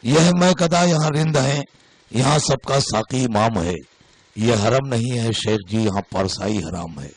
یہ میں کدا یہاں رند ہیں، یہاں سب کا ساقی امام ہے، یہ حرم نہیں ہے شیخ جی، یہاں پارسائی حرام ہے،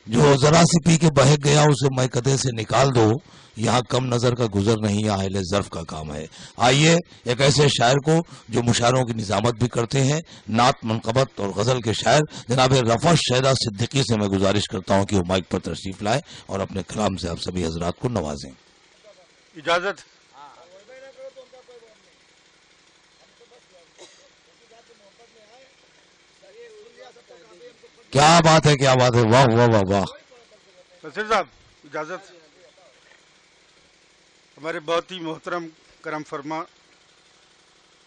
جو ذرا سی پی کے بہک گیا اسے میں کدے سے نکال دو، یہاں کم نظر کا گزر نہیں، یہاں اہل ظرف کا کام ہے۔ آئیے ایک ایسے شاعر کو جو مشاعروں کی نظامت بھی کرتے ہیں، نعت، منقبت اور غزل کے شاعر جناب رفعت شیدا صدیقی سے میں گزارش کرتا ہوں کہ وہ مائک پر تشریف لائیں اور اپنے کلام سے آپ سبھی حضرات کو نوازیں۔ اجازت؟ کیا بات ہے، کیا بات ہے، واہ واہ واہ واہ۔ نصیر صاحب اجازت؟ ہمارے بہت ہی محترم کرم فرما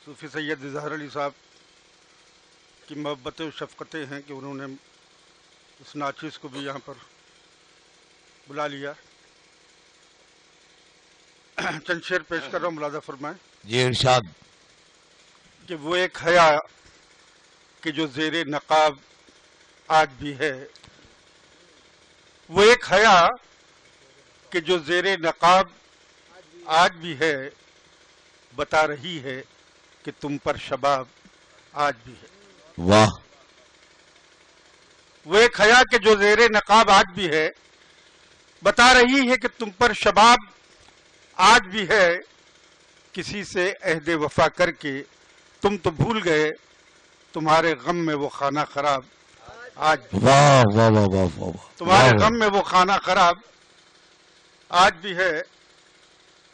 صوفی سید اظہار علی صاحب کی محبتیں و شفقتیں ہیں کہ انہوں نے اس ناچیز کو بھی یہاں پر بلا لیا۔ چند شعر پیش کر رہا ہوں، ملاحظہ فرمائیں۔ جی ارشاد۔ کہ وہ ایک حیا کہ جو زیر نقاب آج بھی ہے، وہ ایک حیا کہ جو زیر نقاب آج بھی ہے، بتا رہی ہے کہ تم پر شباب آج بھی ہے۔ واہ۔ وہ ایک حیا کہ جو زیر نقاب آج بھی ہے، بتا رہی ہے کہ تم پر شباب آج بھی ہے، کسی سے عہد وفا کر کے تم تو بھول گئے، تمہارے غم میں وہ خانہ خراب آج بھی، واہ واہ واہ واہ واہ، تمہارے غم میں وہ خانہ خراب آج بھی ہے۔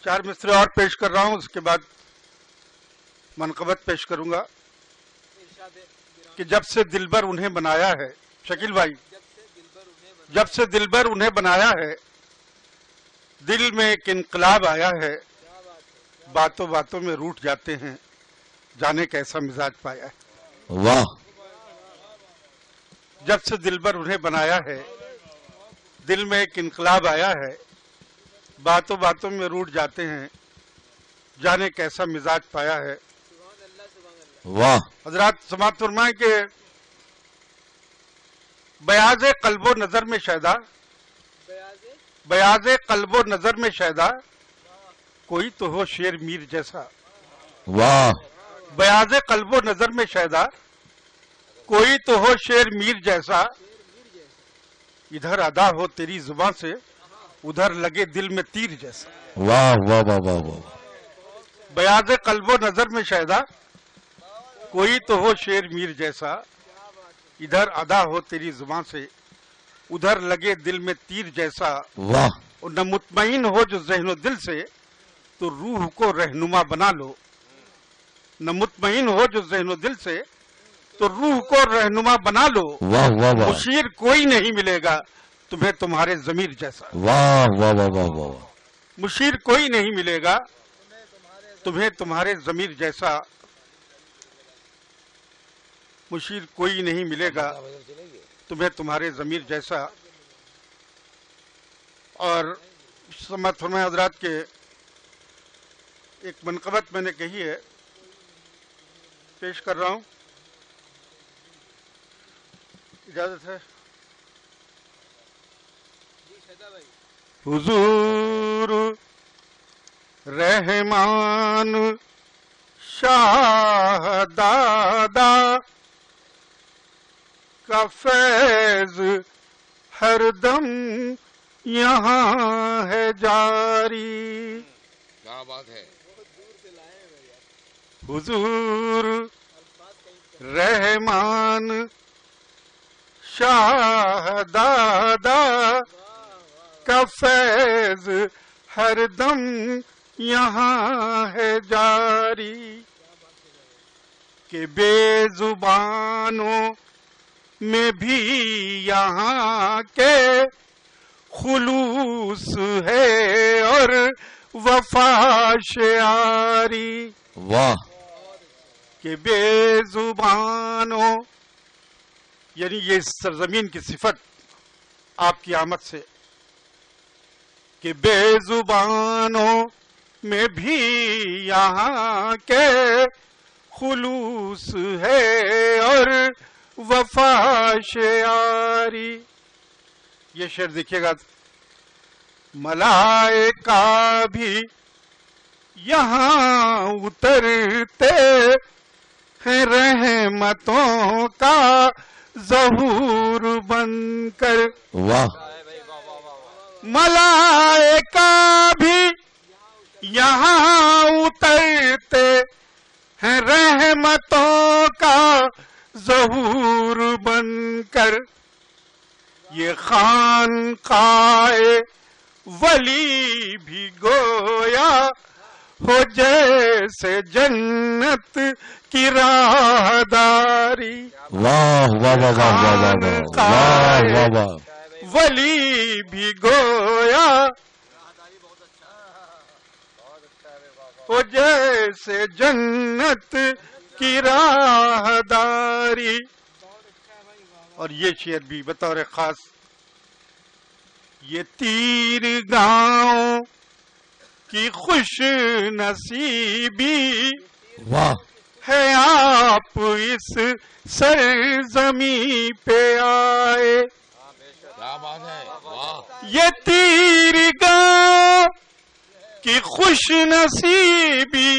چار مصرے اور پیش کر رہا ہوں، اس کے بعد منقبت پیش کروں گا۔ کہ جب سے دلبر انہیں بنایا ہے، شکیل بھائی، جب سے دلبر انہیں بنایا ہے، دل میں ایک انقلاب آیا ہے، باتوں باتوں میں روٹھ جاتے ہیں، جانے کیسا مزاج پایا ہے۔ واہ۔ جب سے دلبر انہیں بنایا ہے، دل میں ایک انقلاب آیا ہے، باتوں باتوں میں روٹھ جاتے ہیں، جانے کیسا مزاج پایا ہے۔ واہ۔ حضرات سماعت فرمائیں کہ بیاض قلب و نظر میں شیدا، بیاض قلب و نظر میں شیدا، کوئی تو ہو شیر میر جیسا۔ واہ۔ بیاض قلب و نظر میں شیدا، کوئی تو ہو شیر میر جیسا، ادھر ادا ہو تیری زباں سے، ادھر لگے دل میں تیر جیسا۔ واہ واہ واہ واہ واہ۔ بیاض قلب و نظر میں شیدا، کوئی تو ہو شیر میر جیسا، ادھر ادا ہو تیری زباں سے، ادھر لگے دل میں تیر جیسا۔ واہ۔ اور نہ مطمئن ہو جو ذہن و دل سے، تو روح کو رہنما بنا لو۔ نہ مطمئن ہو جو ذہن و دل سے، تو روح کو رہنما بنا لو۔ واہ واہ واہ۔ مشیر کوئی نہیں ملے گا تمہیں تمہارے ضمیر جیسا۔ واہ واہ واہ واہ واہ۔ مشیر کوئی نہیں ملے گا تمہیں تمہارے ضمیر جیسا، مشیر کوئی نہیں ملے گا تمہیں تمہارے ضمیر جیسا۔ اور سماعت فرمائے حضرات کے ایک منقبت میں نے کہی ہے، پیش کر رہا ہوں، اجازت ہے؟ حضور رحمان شاہ دادا کا فیض ہر دم یہاں ہے جاری۔ کیا بات ہے۔ حضور رحمان شاہ دادا کا فیض ہر دم یہاں ہے جاری، کہ بے زبانوں میں بھی یہاں کے خلوص ہے اور وفا شعاری۔ واہ۔ کہ بے زبانوں، یعنی یہ سرزمین کی صفت آپ کی آمد سے، کہ بے زبانوں میں بھی یہاں کے خلوص ہے اور وفا شعاری۔ یہ شعر دیکھیے گا، ملائکہ بھی یہاں اترتے ہیں رحمتوں کا ظہور بن کر. واہ ملائکہ بھی یہاں اترتے ہیں رحمتوں کا ظہور بن کر. یہ خانقاہ ولی بھی گویا ہو جیسے جنت کی راہداری. واہ واہ واہ واہ واہ واہ واہ واہ. ولی بھی گویا ہو جیسے جنت کی راہداری. اور یہ شعر بھی بطور خاص. یہ تیر گاؤں کی خوش نصیبی واہ ہے آپ اس سرزمین پہ آئے. کیا بات ہے. واہ یہ تیر گاؤں کی خوش نصیبی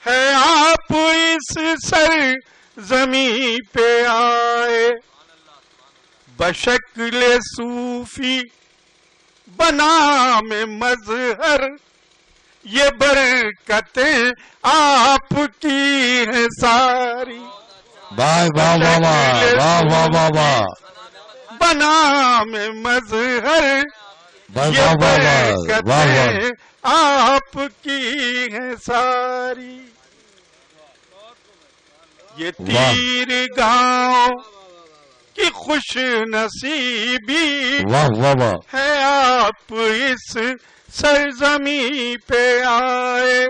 ہے آپ اس سرزمین پہ آئے. بشکل صوفی بنام مظہر یہ برکتیں آپ کی ہیں ساری. واہ واہ واہ واہ واہ واہ واہ واہ. بنام مظہر واہ یہ واہ واہ واہ واہ واہ. برکتیں آپ کی ہیں ساری. یہ تیر گاؤں کی خوش نصیبی واہ واہ واہ. ہے آپ اس سرزمین پہ آئے.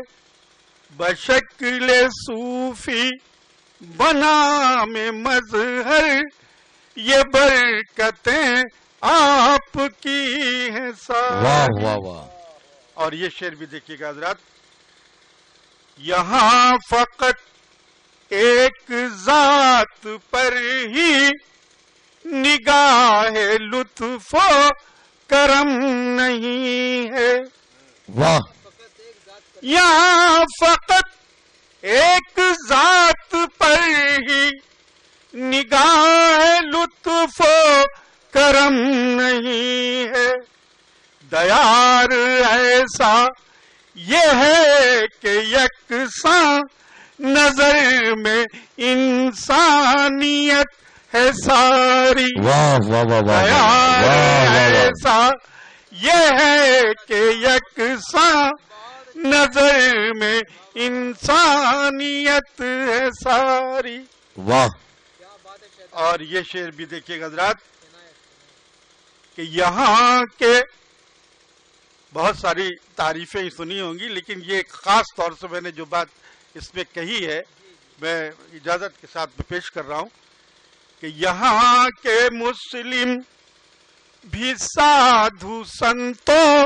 بشکل صوفی بنام مظہر یہ برکتیں آپ کی ہیں ساری. واہ واہ واہ. اور یہ شعر بھی دیکھیے گا حضرات. یہاں فقط ایک ذات پر ہی نگاہ لطف و کرم نہیں ہے. واہ یہاں فقط ایک ذات پر ہی نگاہ لطف و کرم نہیں ہے. دیار ایسا یہ ہے کہ یکساں نظر میں انسانیت ہے ساری. واہ واہ واہ واہ دیار واہ واہ. ایسا یہ ہے کہ یکساں نظر میں انسانیت ہے ساری. واہ اور یہ شعر بھی دیکھیے گا حضرات کہ یہاں کے بہت ساری تعریفیں سنی ہوں گی، لیکن یہ خاص طور سے میں نے جو بات اس میں کہی ہے میں اجازت کے ساتھ پیش کر رہا ہوں کہ یہاں کے مسلم بھی سادھو سنتوں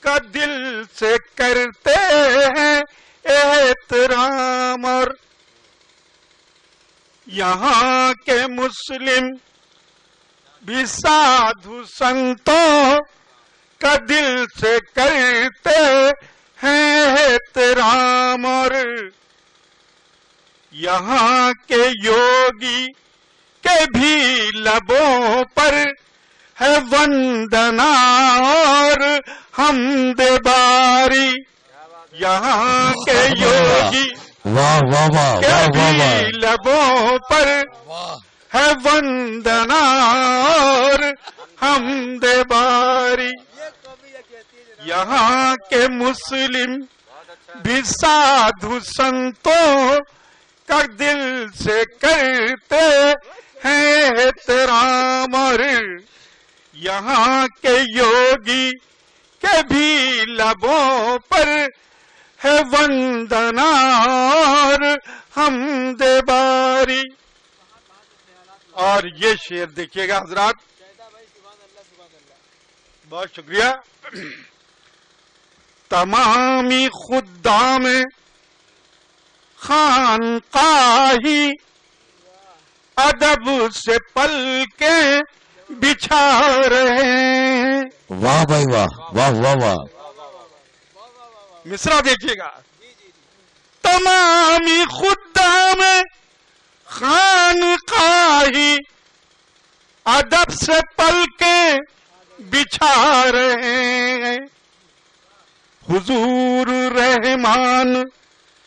کا دل سے کرتے ہیں احترام. اور یہاں کے مسلم بھی سادھو سنتوں کا دل سے کرتے ہیں احترام. اور یہاں کے یوگی کے بھی لبوں پر ہے وندنا اور حمد باری. یہاں کے یوگی واہ واہ واہ کے واہ واہ بھی واہ. لبوں پر واہ ہے وندنا اور حمد باری. یہاں کے مسلم بھی سادھو سنتوں کا دل سے کرتے ہیں احترام. اور یہاں کے یوگی کے بھی لبوں پر ہے وندنا اور حمد باری. اور یہ شعر دیکھیے گا حضرات. بہت شکریہ. تمامی خدام خانقاہی ادب سے پل کے بچھا رہے ہیں. واہ بھائی واہ واہ واہ واہ. مصرع دیکھیے گا. تمامی خدام خانقاہی ادب سے پلکیں بچھا رہے ہیں. حضور رحمان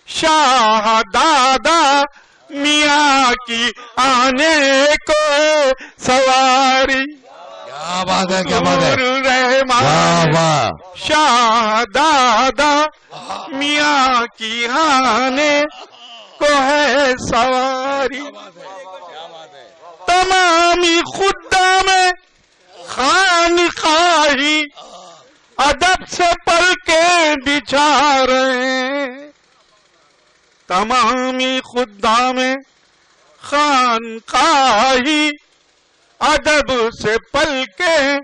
شاہ دادا میاں کی آنے کو سواری. کیا بات ہے، کیا بات ہے، حضور واہ رحمان واہ. شاہ دادا میاں کی آنے کو ہے سواری. تمامی خدام خانقاہی ادب سے پلکیں بچھا رہے ہیں. تمامی خدام خانقاہی ادب سے پلکیں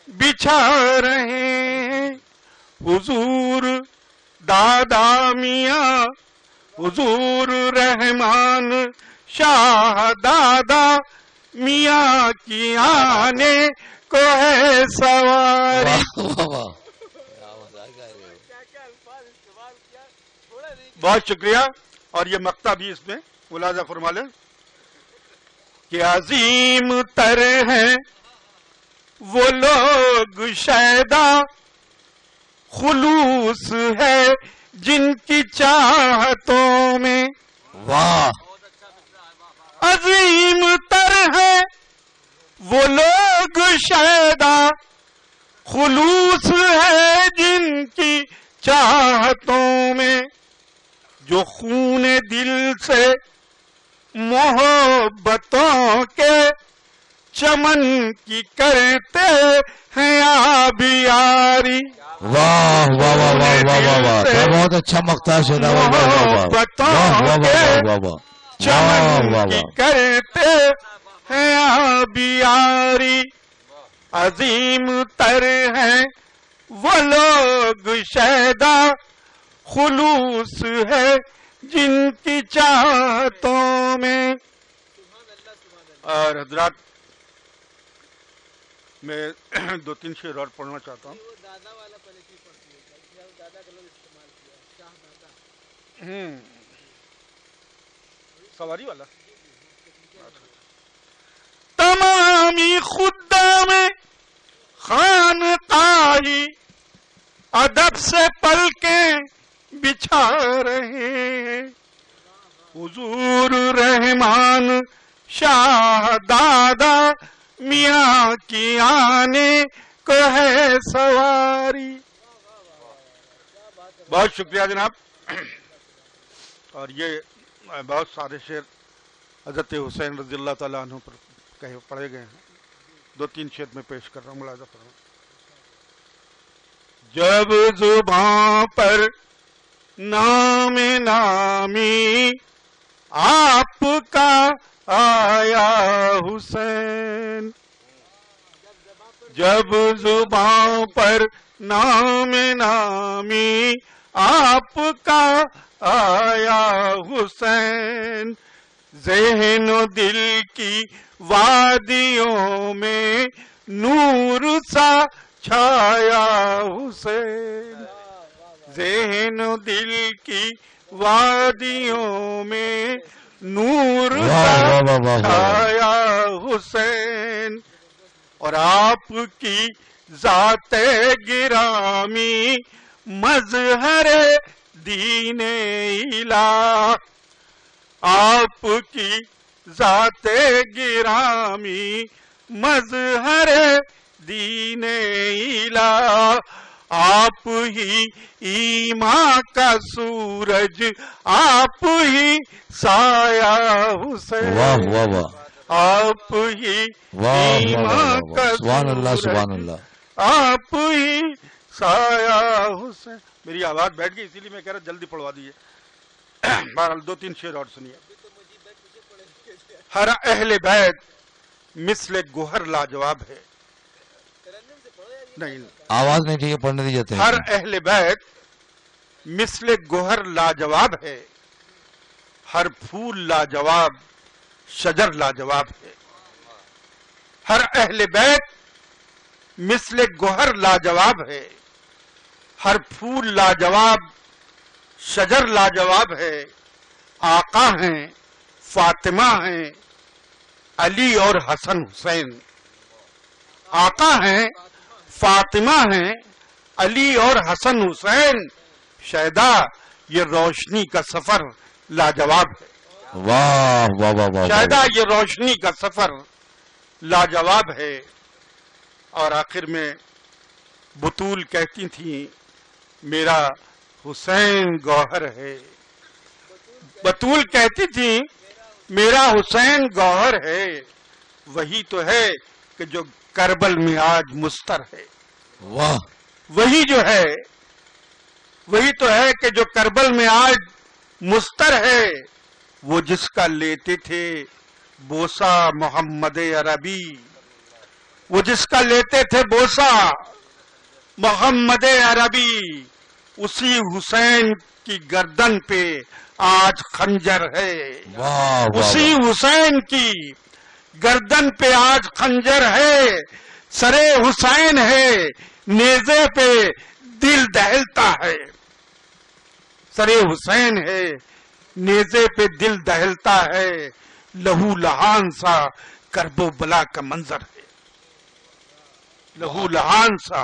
بچھا رہے ہیں. حضور دادا میاں حضور رحمان شاہ دادا میاں کی آنے کو ہے سواری. واہ واہ. بہت شکریہ. اور یہ مقطع بھی اس میں ملاحظہ فرما لیں کہ عظیم تر ہیں وہ لوگ شیدا خلوص ہے جن کی چاہتوں میں. واہ. عظیم تر ہے وہ لوگ شیدا خلوص ہے جن کی چاہتوں میں. جو خون دل سے محبتوں کے چمن کی کرتے ہیں آبیاری. واہ واہ واہ واہ واہ واہ واہ. کیا بہت اچھا مقطع ہے. واہ واہ واہ واہ واہ واہ. چمن کی کرتے ہیں آبیاری. عظیم تر ہیں وہ لوگ شیدا خلوص ہے جن کی چاہتوں میں. اور حضرات میں دو تین شعر اور پڑھنا چاہتا ہوں. سواری والا. تمامی خدام خانقاہی ادب سے پلکیں بچھا رہے ہیں. حضور رحمان شاہ دادا میاں کی آنے کو ہے سواری. بہت شکریہ جناب. اور یہ بہت سارے شعر حضرت حسین رضی اللہ تعالیٰ عنہ پر پڑھے گئے ہیں. دو تین شعر میں پیش کر رہا ہوں. ملاحظہ فرمائیں. جب زباں پر نام نامی آپ کا آیا حسین. جب زباں پر نام نامی آپ کا آیا حسین. ذہن و دل کی وادیوں میں نور سا چھایا حسین. ذہن و دل کی وادیوں میں نور سا چھایا حسین. اور آپ کی ذات گرامی مظہر دین الہ. آپ کی ذات گرامی مظہر دین الہ. آپ ہی ایمان کا سورج آپ ہی سایہ حسین. واہ واہ واہ. آپ ہی ایمان کا سبحان اللہ سبحان سورج اللہ. آپ ہی سایہ حسین. میری آواز بیٹھ گئی اسی لیے میں کہہ رہا جلدی پڑھوا دیجیے. بہرحال دو تین شعر اور سنیے. ہر اہل بیت مثل گوہر لاجواب ہے. نہیں آواز نہیں ٹھیک ہے, پڑھنے دی جاتے ہیں. ہر اہل بیت مثل گوہر لاجواب ہے. ہر پھول لاجواب شجر لاجواب ہے. ہر اہل بیت مثل گوہر لاجواب ہے. ہر پھول لاجواب شجر لاجواب ہے، آقا ہیں فاطمہ ہیں علی اور حسن حسین، آقا ہیں فاطمہ ہیں علی اور حسن حسین، شہدا یہ روشنی کا سفر لاجواب ہے، واہ واہ واہ واہ شہدا یہ روشنی کا سفر لاجواب ہے۔ اور آخر میں بطول کہتی تھیں میرا حسین گوہر ہے، بطول کہتی تھیں میرا حسین گوہر ہے، وہی تو ہے کہ جو کربل میں آج مستر ہے، واہ، وہی تو ہے کہ جو کربل میں آج مستر ہے، وہ جس کا لیتے تھے بوسا محمد عربی، وہ جس کا لیتے تھے بوسا محمد عربی، اسی حسین کی گردن پہ آج خنجر ہے، واہ واہ اسی حسین کی گردن پہ آج خنجر ہے، سرے حسین ہے نیزے پہ دل دہلتا ہے، سرے حسین ہے نیزے پہ دل دہلتا ہے، لہو لہان سا کرب و بلا کا منظر ہے، لہو لہان سا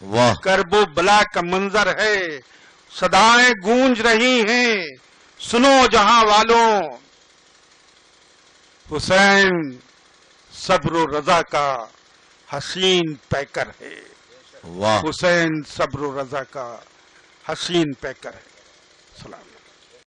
واہ، کرب و بلا کا منظر ہے، صدائیں گونج رہی ہیں سنو جہاں والوں، حسین صبر و رضا کا حسین پیکر ہے، واہ، حسین صبر و رضا کا حسین پیکر ہے۔ سلام۔